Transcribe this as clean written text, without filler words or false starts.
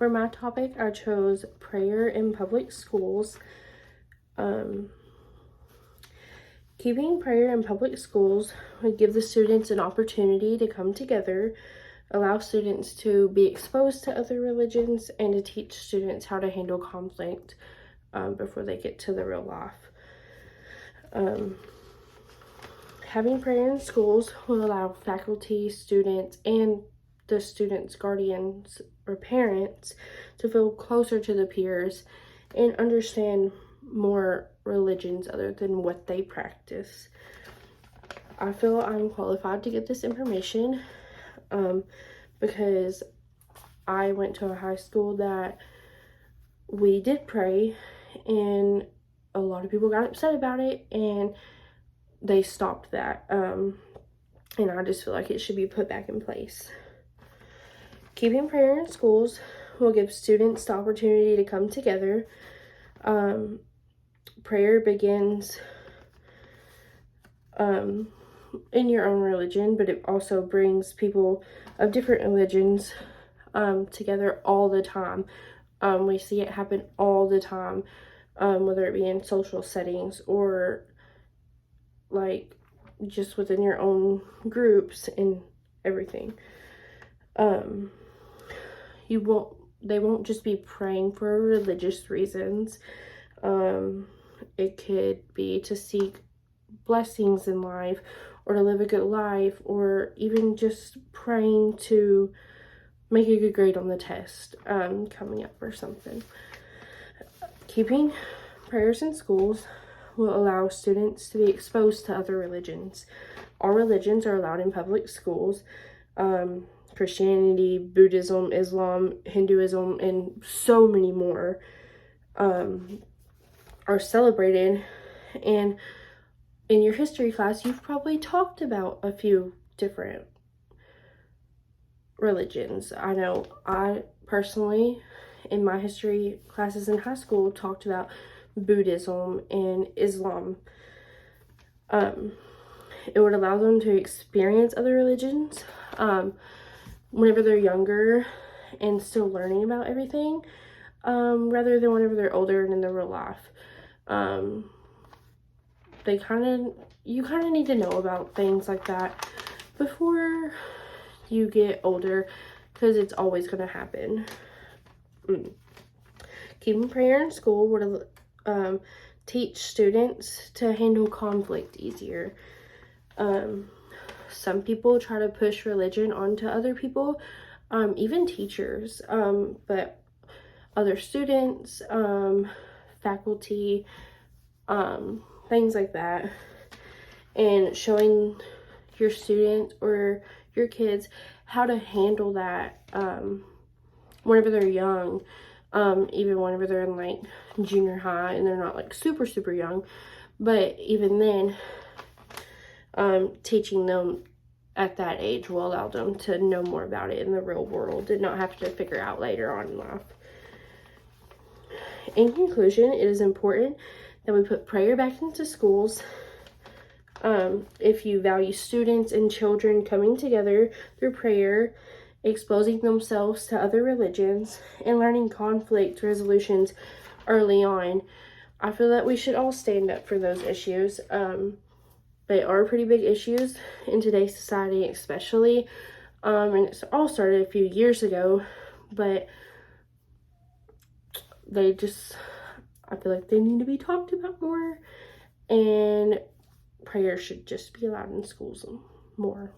For my topic, I chose prayer in public schools. Keeping prayer in public schools would give the students an opportunity to come together, allow students to be exposed to other religions, and to teach students how to handle conflict before they get to the real life. Having prayer in schools will allow faculty, students, and the students' guardians or parents to feel closer to the peers and understand more religions other than what they practice. I feel I'm qualified to get this information because I went to a high school that we did pray, and a lot of people got upset about it, and they stopped that. And I just feel like it should be put back in place. Keeping prayer in schools will give students the opportunity to come together. Prayer begins in your own religion, but it also brings people of different religions together all the time. We see it happen all the time, whether it be in social settings or like just within your own groups and everything. They won't just be praying for religious reasons. It could be to seek blessings in life, or to live a good life, or even just praying to make a good grade on the test coming up or something. Keeping prayers in schools will allow students to be exposed to other religions. All religions are allowed in public schools. Christianity, Buddhism, Islam, Hinduism, and so many more are celebrated. And in your history class, you've probably talked about a few different religions. I know I personally, in my history classes in high school, talked about Buddhism and Islam. It would allow them to experience other religions whenever they're younger and still learning about everything, rather than whenever they're older and in their real life. You kind of need to know about things like that before you get older, because it's always going to happen. Keeping prayer in school would teach students to handle conflict easier. Some people try to push religion onto other people, even teachers, but other students, faculty, things like that. And showing your students or your kids how to handle that whenever they're young, even whenever they're in like junior high and they're not like super young, but even then, teaching them at that age will allow them to know more about it in the real world and not have to figure out later on in life. In conclusion, it is important that we put prayer back into schools. If you value students and children coming together through prayer, exposing themselves to other religions, and learning conflict resolutions early on, I feel that we should all stand up for those issues. They are pretty big issues in today's society, especially. And it's all started a few years ago, but I feel like they need to be talked about more, and prayer should just be allowed in schools more.